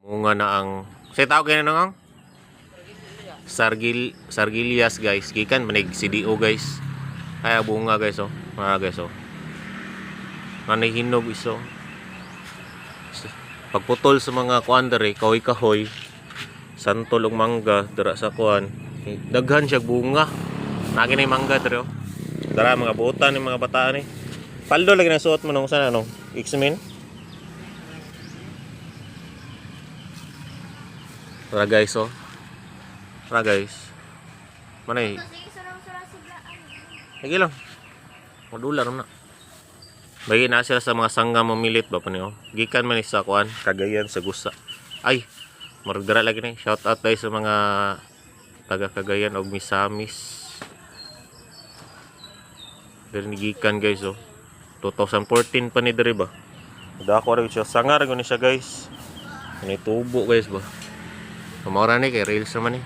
Bunga na ang say tawag kay nang Sargilias guys. Gikan manig CDO guys. Ay bunga guys oh. Mga guys oh. Manay hinog iso. Pagputol sa mga kuan dere, kahoy-kahoy, santol ug mangga dira sa kuan. Daghan siya bunga. Nagi na mangga dere oh. Dara mga buotan ni mga bata ni. Paldo lagi na suot mo nung sana no. X-Men. Tara guys oh. Tara guys. Manay. Lagi lang. Modular na. Bagi na sila sa mga sangga mamilit ba pa niyo. Gikan man sa kuan, Cagayan sa Gusa. Ay, maragdara lagi ni. Shout out guys sa mga taga Cagayan og Misamis. Diri ni gikan guys oh. 2014 pa ni diri ba. Dako ra siya sangar gani siya guys. Ini tubo guys ba. Kamora ni kay reels naman ni.